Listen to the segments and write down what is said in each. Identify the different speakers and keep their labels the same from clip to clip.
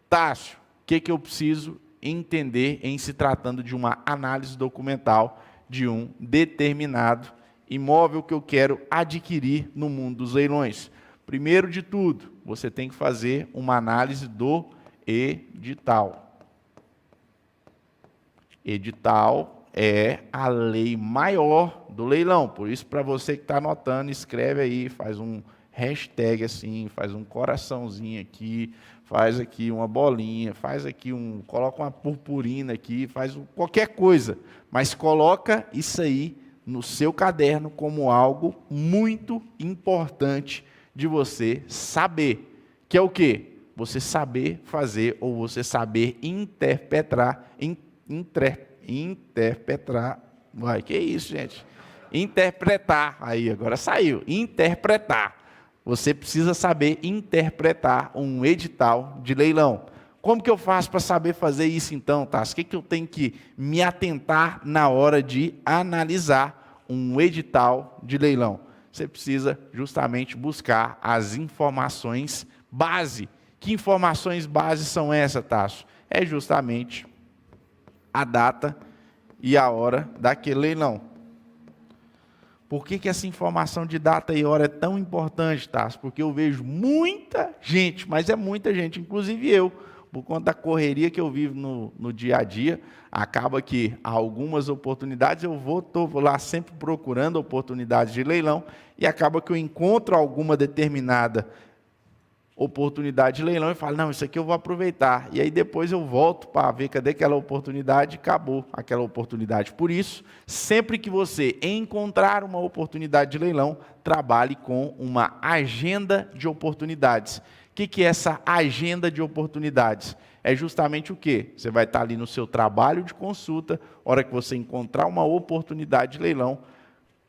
Speaker 1: Tássio, o que eu preciso entender em se tratando de uma análise documental de um determinado imóvel que eu quero adquirir no mundo dos leilões? Primeiro de tudo, você tem que fazer uma análise do edital. Edital é a lei maior do leilão. Por isso, para você que está anotando, escreve aí, faz um hashtag assim, faz um coraçãozinho aqui, faz aqui uma bolinha, faz aqui coloca uma purpurina aqui, faz qualquer coisa, mas coloca isso aí no seu caderno como algo muito importante de você saber, que é o quê? Você saber fazer ou você saber interpretar, que isso, gente? Interpretar, aí agora saiu, interpretar. Você precisa saber interpretar um edital de leilão. Como que eu faço para saber fazer isso então, Tássio? O que eu tenho que me atentar na hora de analisar um edital de leilão? Você precisa justamente buscar as informações base. Que informações base são essas, Tássio? É justamente a data e a hora daquele leilão. Por que essa informação de data e hora é tão importante, Tássio? Porque eu vejo muita gente, mas é muita gente, inclusive eu, por conta da correria que eu vivo no dia a dia, acaba que algumas oportunidades estou lá sempre procurando oportunidades de leilão e acaba que eu encontro alguma determinada oportunidade de leilão e falo, não, isso aqui eu vou aproveitar. E aí depois eu volto para ver cadê aquela oportunidade, acabou aquela oportunidade. Por isso, sempre que você encontrar uma oportunidade de leilão, trabalhe com uma agenda de oportunidades. O que é essa agenda de oportunidades? É justamente o quê? Você vai estar ali no seu trabalho de consulta, hora que você encontrar uma oportunidade de leilão,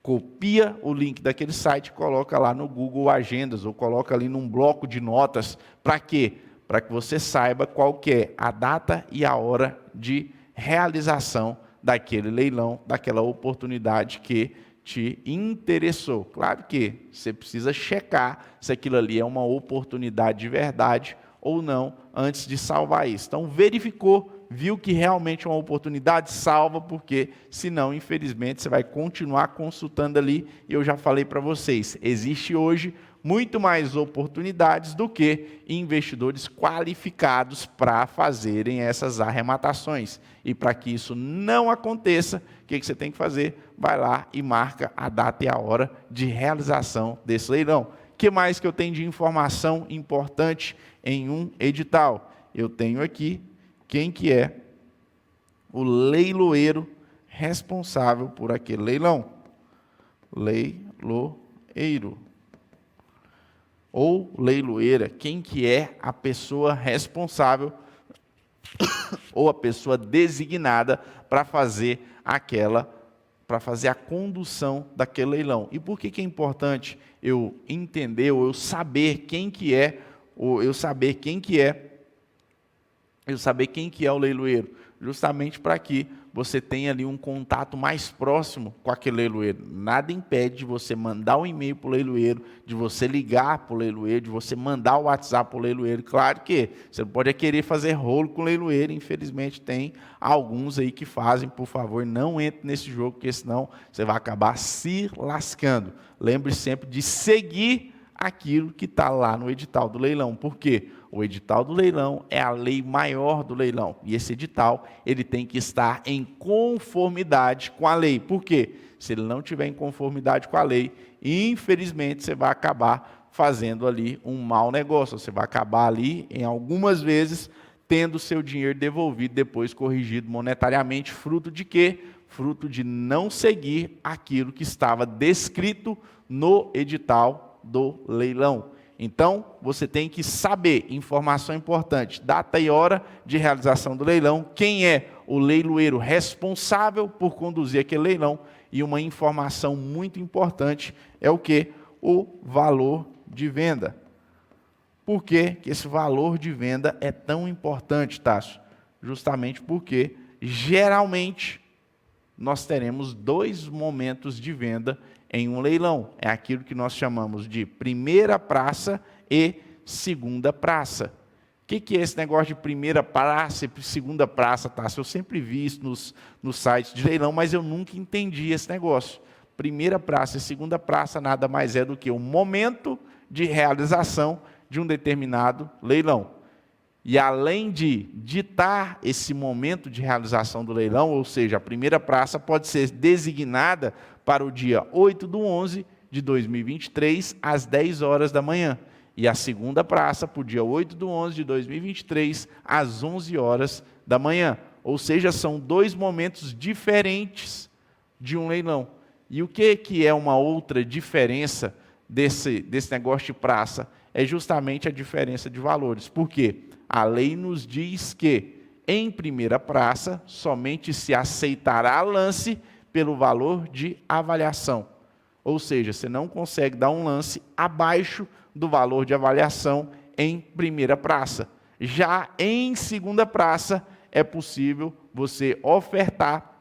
Speaker 1: copia o link daquele site e coloca lá no Google Agendas, ou coloca ali num bloco de notas. Para quê? Para que você saiba qual que é a data e a hora de realização daquele leilão, daquela oportunidade que te interessou. Claro que você precisa checar se aquilo ali é uma oportunidade de verdade ou não, antes de salvar isso. Então, verificou, viu que realmente é uma oportunidade, salva, porque senão, infelizmente, você vai continuar consultando ali. E eu já falei para vocês, existe hoje muito mais oportunidades do que investidores qualificados para fazerem essas arrematações. E para que isso não aconteça, o que você tem que fazer? Vai lá e marca a data e a hora de realização desse leilão. O que mais que eu tenho de informação importante em um edital? Eu tenho aqui quem que é o leiloeiro responsável por aquele leilão. Leiloeiro. Ou leiloeira, quem que é a pessoa responsável ou a pessoa designada para fazer a condução daquele leilão. E por que é importante eu entender, ou eu saber quem que é, o leiloeiro? Justamente para que você tenha ali um contato mais próximo com aquele leiloeiro. Nada impede de você mandar um e-mail para o leiloeiro, de você ligar para o leiloeiro, de você mandar o WhatsApp para o leiloeiro. Claro que você não pode querer fazer rolo com o leiloeiro, infelizmente tem alguns aí que fazem. Por favor, não entre nesse jogo, porque senão você vai acabar se lascando. Lembre sempre de seguir aquilo que está lá no edital do leilão. Por quê? O edital do leilão é a lei maior do leilão. E esse edital, ele tem que estar em conformidade com a lei. Por quê? Se ele não tiver em conformidade com a lei, infelizmente, você vai acabar fazendo ali um mau negócio. Você vai acabar ali, em algumas vezes, tendo seu dinheiro devolvido, depois corrigido monetariamente. Fruto de quê? Fruto de não seguir aquilo que estava descrito no edital do leilão. Então, você tem que saber, informação importante, data e hora de realização do leilão, quem é o leiloeiro responsável por conduzir aquele leilão, e uma informação muito importante é o quê? O valor de venda. Por que esse valor de venda é tão importante, Tássio? Justamente porque, geralmente, nós teremos 2 momentos de venda em um leilão. É aquilo que nós chamamos de primeira praça e segunda praça. O que é esse negócio de primeira praça e segunda praça, tá? Eu sempre vi isso nos sites de leilão, mas eu nunca entendi esse negócio. Primeira praça e segunda praça nada mais é do que o momento de realização de um determinado leilão. E além de ditar esse momento de realização do leilão, ou seja, a primeira praça pode ser designada para o dia 8/11 de 2023, às 10 horas da manhã. E a segunda praça para o dia 8/11 de 2023, às 11 horas da manhã. Ou seja, são dois momentos diferentes de um leilão. E o que é uma outra diferença desse negócio de praça? É justamente a diferença de valores. Por quê? A lei nos diz que, em primeira praça, somente se aceitará lance pelo valor de avaliação. Ou seja, você não consegue dar um lance abaixo do valor de avaliação em primeira praça. Já em segunda praça, é possível você ofertar,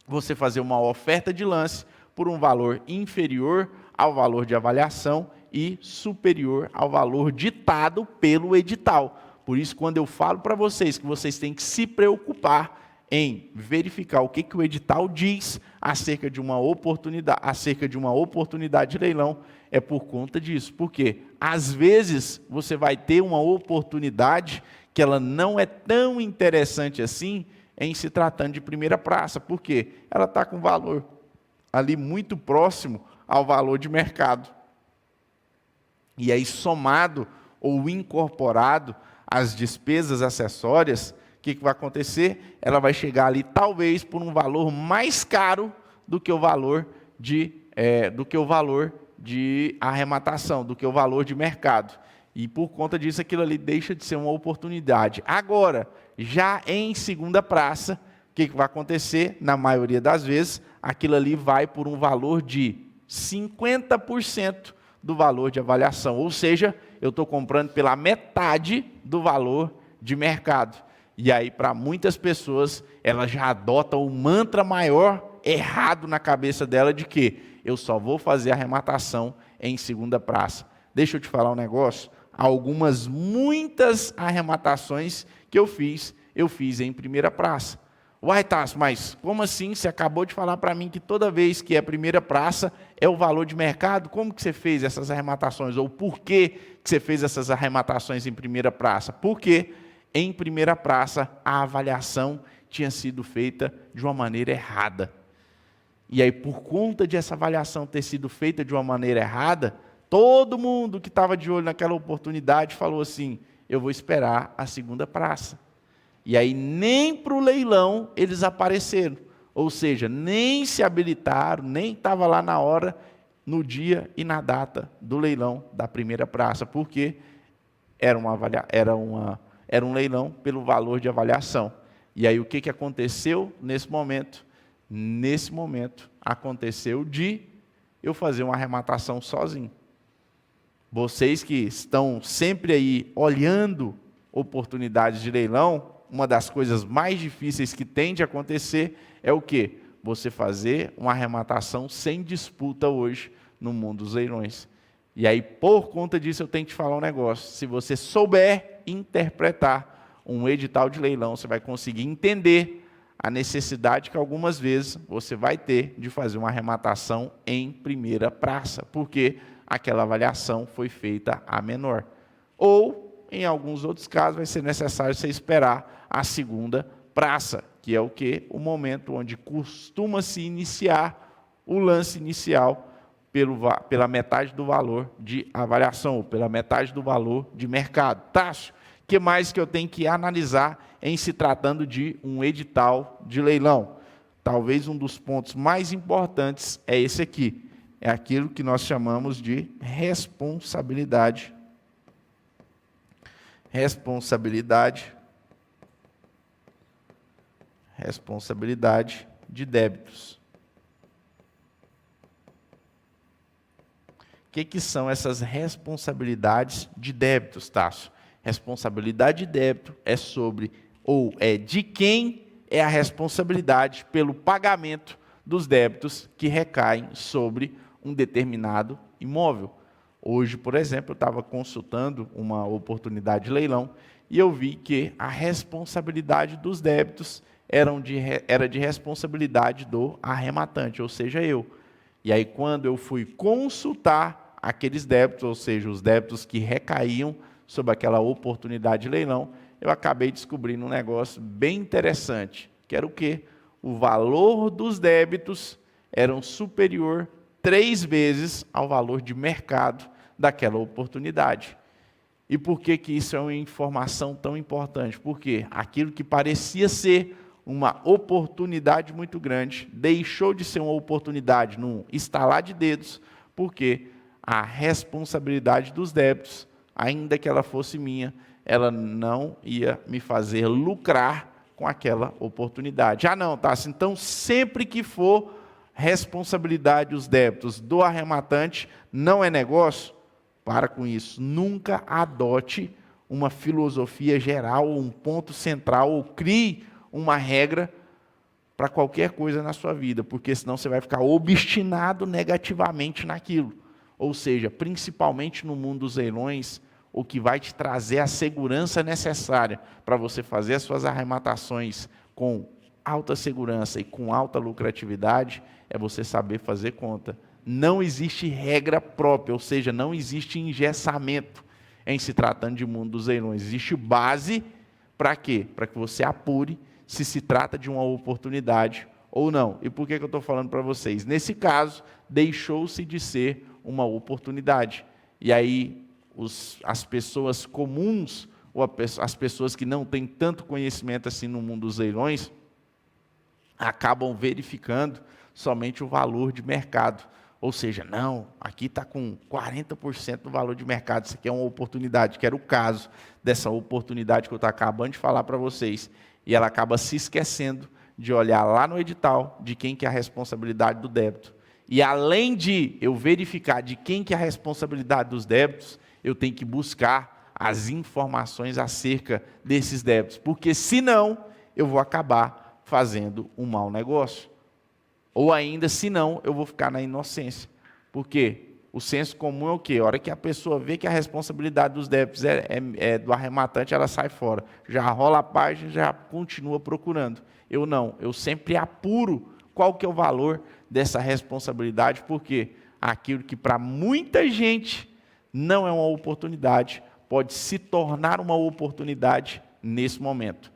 Speaker 1: você fazer uma oferta de lance por um valor inferior ao valor de avaliação e superior ao valor ditado pelo edital. Por isso, quando eu falo para vocês que vocês têm que se preocupar em verificar o que o edital diz acerca de uma oportunidade de leilão, é por conta disso. Porque, às vezes, você vai ter uma oportunidade que ela não é tão interessante assim em se tratando de primeira praça. Por quê? Ela está com valor ali muito próximo ao valor de mercado. E aí, somado ou incorporado às despesas acessórias, o que vai acontecer? Ela vai chegar ali, talvez, por um valor mais caro do que o valor de arrematação, do que o valor de mercado. E, por conta disso, aquilo ali deixa de ser uma oportunidade. Agora, já em segunda praça, o que vai acontecer? Na maioria das vezes, aquilo ali vai por um valor de 50% do valor de avaliação. Ou seja, eu estou comprando pela metade do valor de mercado. E aí, para muitas pessoas, elas já adotam o mantra maior errado na cabeça dela de que eu só vou fazer arrematação em segunda praça. Deixa eu te falar um negócio. Muitas arrematações que eu fiz em primeira praça. Uai, Tássio, mas como assim? Você acabou de falar para mim que toda vez que é primeira praça é o valor de mercado. Como que você fez essas arrematações? Ou por que você fez essas arrematações em primeira praça? Porque em primeira praça a avaliação tinha sido feita de uma maneira errada. E aí, por conta de essa avaliação ter sido feita de uma maneira errada, todo mundo que estava de olho naquela oportunidade falou assim, eu vou esperar a segunda praça. E aí, nem para o leilão eles apareceram. Ou seja, nem se habilitaram, nem estava lá na hora, no dia e na data do leilão da primeira praça. Porque era um leilão pelo valor de avaliação. E aí, o que aconteceu nesse momento? Nesse momento, aconteceu de eu fazer uma arrematação sozinho. Vocês que estão sempre aí olhando oportunidades de leilão, uma das coisas mais difíceis que tem de acontecer é o quê? Você fazer uma arrematação sem disputa hoje no mundo dos leilões. E aí, por conta disso, eu tenho que te falar um negócio. Se você souber interpretar um edital de leilão, você vai conseguir entender a necessidade que algumas vezes você vai ter de fazer uma arrematação em primeira praça, porque aquela avaliação foi feita a menor. Ou, em alguns outros casos, vai ser necessário você esperar a segunda praça, que é o quê? O momento onde costuma-se iniciar o lance inicial pela metade do valor de avaliação, ou pela metade do valor de mercado. Tássio, o que mais que eu tenho que analisar em se tratando de um edital de leilão? Talvez um dos pontos mais importantes é esse aqui. É aquilo que nós chamamos de responsabilidade. Responsabilidade de débitos. O que são essas responsabilidades de débitos, Tássio? Responsabilidade de débito é sobre, ou é de quem é a responsabilidade pelo pagamento dos débitos que recaem sobre um determinado imóvel. Hoje, por exemplo, eu estava consultando uma oportunidade de leilão e eu vi que a responsabilidade dos débitos era de responsabilidade do arrematante, ou seja, eu. E aí, quando eu fui consultar aqueles débitos, ou seja, os débitos que recaíam sobre aquela oportunidade de leilão, eu acabei descobrindo um negócio bem interessante, que era o quê? O valor dos débitos era superior 3 vezes ao valor de mercado daquela oportunidade. E por que que isso é uma informação tão importante? Porque aquilo que parecia ser uma oportunidade muito grande, deixou de ser uma oportunidade num estalar de dedos, porque a responsabilidade dos débitos, ainda que ela fosse minha, ela não ia me fazer lucrar com aquela oportunidade. Ah, não, Tássio, então sempre que for responsabilidade dos débitos do arrematante, não é negócio? Para com isso. Nunca adote uma filosofia geral, um ponto central, ou crie uma regra para qualquer coisa na sua vida, porque senão você vai ficar obstinado negativamente naquilo. Ou seja, principalmente no mundo dos leilões, o que vai te trazer a segurança necessária para você fazer as suas arrematações com alta segurança e com alta lucratividade, é você saber fazer conta. Não existe regra própria, ou seja, não existe engessamento em se tratando de mundo dos leilões. Existe base para quê? Para que você apure se trata de uma oportunidade ou não. E por que eu estou falando para vocês? Nesse caso, deixou-se de ser uma oportunidade. E aí, as pessoas comuns, ou as pessoas que não têm tanto conhecimento assim no mundo dos leilões, acabam verificando somente o valor de mercado. Ou seja, não, aqui está com 40% do valor de mercado, isso aqui é uma oportunidade, que era o caso dessa oportunidade que eu estou acabando de falar para vocês. E ela acaba se esquecendo de olhar lá no edital de quem que é a responsabilidade do débito. E além de eu verificar de quem que é a responsabilidade dos débitos, eu tenho que buscar as informações acerca desses débitos, porque senão eu vou acabar fazendo um mau negócio. Ou ainda, se não, eu vou ficar na inocência. Por quê? O senso comum é o quê? A hora que a pessoa vê que a responsabilidade dos débitos é do arrematante, ela sai fora. Já rola a página, já continua procurando. Eu não, eu sempre apuro qual que é o valor dessa responsabilidade, porque aquilo que para muita gente não é uma oportunidade, pode se tornar uma oportunidade nesse momento.